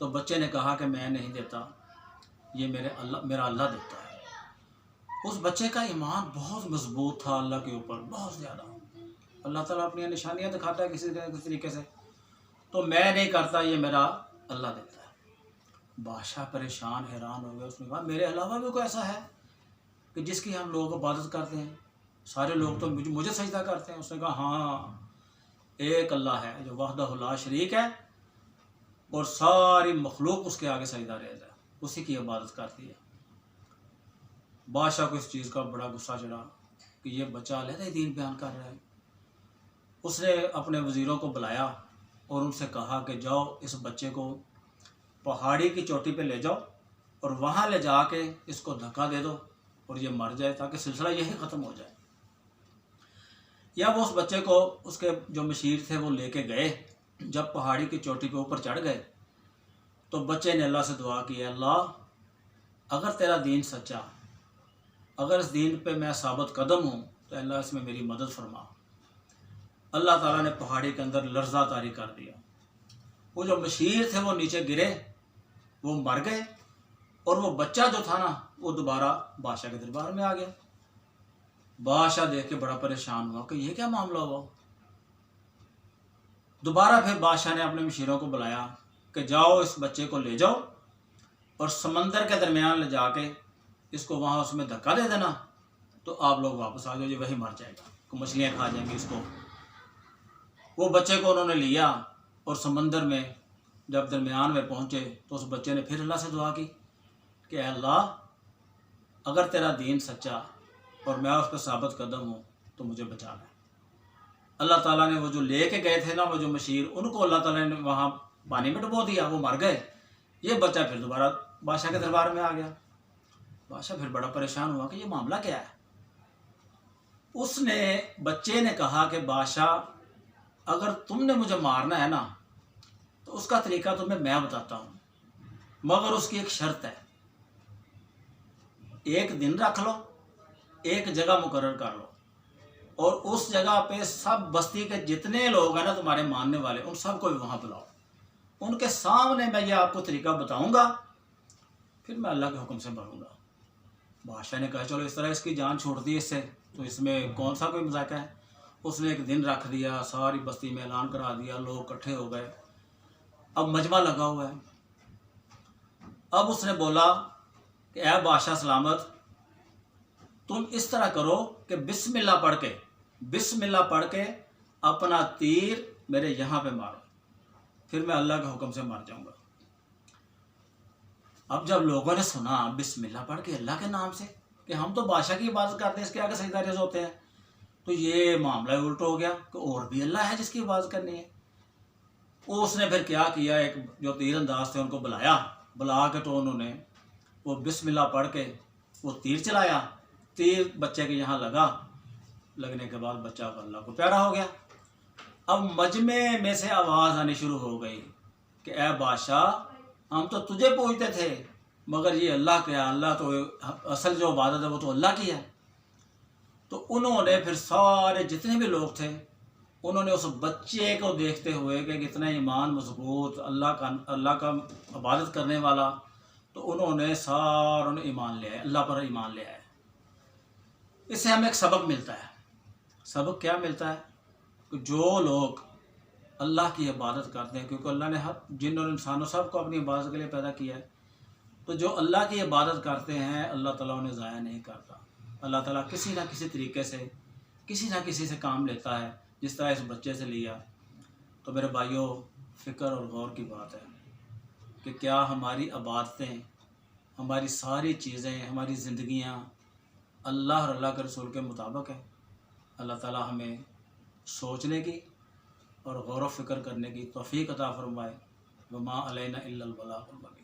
تو بچے نے کہا کہ میں نہیں دیتا، یہ میرا اللہ دیتا ہے۔ اس بچے کا ایمان بہت مضبوط تھا اللہ کے اوپر، بہت زیادہ۔ اللہ تعالیٰ اپنی نشانیاں دکھاتا ہے کسی طریقے سے، تو میں نہیں کرتا، یہ میرا اللہ دیتا ہے۔ بادشاہ پریشان حیران ہو گیا، اس نے کہا میرے علاوہ بھی کوئی ایسا ہے کہ جس کی ہم لوگ عبادت کرتے ہیں؟ سارے لوگ تو مجھے سجدہ کرتے ہیں۔ اس نے کہا ہاں، ایک اللہ ہے جو وحدہ لا شریک ہے، اور ساری مخلوق اس کے آگے سجدہ ریز ہے، اسی کی عبادت کرتی ہے۔ بادشاہ کو اس چیز کا بڑا غصہ چڑھا کہ یہ بچہ علیحدہ دین بیان کر رہا ہے۔ اس نے اپنے وزیروں کو بلایا اور ان سے کہا کہ جاؤ اس بچے کو پہاڑی کی چوٹی پہ لے جاؤ اور وہاں لے جا کے اس کو دھکا دے دو اور یہ مر جائے، تاکہ سلسلہ یہی ختم ہو جائے۔ یا وہ اس بچے کو اس کے جو مشیر تھے وہ لے کے گئے۔ جب پہاڑی کی چوٹی پہ اوپر چڑھ گئے تو بچے نے اللہ سے دعا کی، اللہ اگر تیرا دین سچا، اگر اس دین پہ میں ثابت قدم ہوں تو اللہ اس میں میری مدد فرما۔ اللہ تعالیٰ نے پہاڑی کے اندر لرزہ طاری کر دیا، وہ جو مشیر تھے وہ نیچے گرے، وہ مر گئے، اور وہ بچہ جو تھا نا وہ دوبارہ بادشاہ کے دربار میں آ گیا۔ بادشاہ دیکھ کے بڑا پریشان ہوا کہ یہ کیا معاملہ ہوا۔ دوبارہ پھر بادشاہ نے اپنے مشیروں کو بلایا کہ جاؤ اس بچے کو لے جاؤ اور سمندر کے درمیان لے جا کے اس کو وہاں اس میں دھکا دے دینا، تو آپ لوگ واپس آ جاؤ، یہ وہی مر جائے گا، مچھلیاں کھا جائیں گی اس کو۔ وہ بچے کو انہوں نے لیا اور سمندر میں جب درمیان میں پہنچے تو اس بچے نے پھر اللہ سے دعا کی کہ اے اللہ اگر تیرا دین سچا اور میں اس پہ ثابت قدم ہوں تو مجھے بچا لے۔ اللہ تعالیٰ نے وہ جو لے کے گئے تھے نا وہ جو مشیر، ان کو اللہ تعالیٰ نے وہاں پانی میں ڈبو دیا، وہ مر گئے۔ یہ بچہ پھر دوبارہ بادشاہ کے دربار میں آ گیا۔ بادشاہ پھر بڑا پریشان ہوا کہ یہ معاملہ کیا ہے۔ اس نے بچے نے کہا کہ بادشاہ اگر تم نے مجھے مارنا ہے نا تو اس کا طریقہ تمہیں میں بتاتا ہوں، مگر اس کی ایک شرط ہے، ایک دن رکھ لو، ایک جگہ مقرر کر لو، اور اس جگہ پہ سب بستی کے جتنے لوگ ہیں نا تمہارے ماننے والے، ان سب کو بھی وہاں بلاؤ، ان کے سامنے میں یہ آپ کو طریقہ بتاؤں گا، پھر میں اللہ کے حکم سے مروں گا۔ بادشاہ نے کہا چلو اس طرح اس کی جان چھوڑ دی اس سے، تو اس میں کون سا کوئی مذاکرہ ہے۔ اس نے ایک دن رکھ دیا، ساری بستی میں اعلان کرا دیا، لوگ اکٹھے ہو گئے، اب مجمع لگا ہوا ہے۔ اب اس نے بولا کہ اے بادشاہ سلامت، تم اس طرح کرو کہ بسم اللہ پڑھ کے اپنا تیر میرے یہاں پہ مارو، پھر میں اللہ کے حکم سے مر جاؤں گا۔ اب جب لوگوں نے سنا بسم اللہ پڑھ کے اللہ کے نام سے کہ ہم تو بادشاہ کی عبادت کرتے ہیں، اس کے آگے سجدہ ریز ہوتے ہیں، تو یہ معاملہ الٹ ہو گیا کہ اور بھی اللہ ہے جس کی عبادت کرنی ہے۔ اس نے پھر کیا کیا، ایک جو تیر انداز تھے ان کو بلا کے تو انہوں نے وہ بسم اللہ پڑھ کے وہ تیر چلایا، تیر بچے کے یہاں لگنے کے بعد بچہ اللہ کو پیارا ہو گیا۔ اب مجمع میں سے آواز آنی شروع ہو گئی کہ اے بادشاہ ہم تو تجھے پوجتے تھے مگر یہ اللہ کیا، اللہ تو اصل جو عبادت ہے وہ تو اللہ کی ہے۔ تو انہوں نے پھر سارے جتنے بھی لوگ تھے انہوں نے اس بچے کو دیکھتے ہوئے کہ کتنا ایمان مضبوط، اللہ کا عبادت کرنے والا، تو انہوں نے ساروں نے ایمان لیا ہے، اللہ پر ایمان لیا ہے۔ اس سے ہمیں ایک سبق ملتا ہے۔ سبق کیا ملتا ہے؟ کہ جو لوگ اللہ کی عبادت کرتے ہیں، کیونکہ اللہ نے ہر جن اور انسانوں سب کو اپنی عبادت کے لیے پیدا کیا ہے، تو جو اللہ کی عبادت کرتے ہیں اللہ تعالیٰ انہیں ضائع نہیں کرتا۔ اللہ تعالیٰ کسی نہ کسی طریقے سے کسی نہ کسی سے کام لیتا ہے، جس طرح اس بچے سے لیا۔ تو میرے بھائیوں، فکر اور غور کی بات ہے کہ کیا ہماری عبادتیں، ہماری ساری چیزیں، ہماری زندگیاں اللہ اور اللہ کے رسول کے مطابق ہے؟ اللہ تعالیٰ ہمیں سوچنے کی اور غور و فکر کرنے کی توفیق عطا فرمائے۔ وما علینا الا البلاغ المبین۔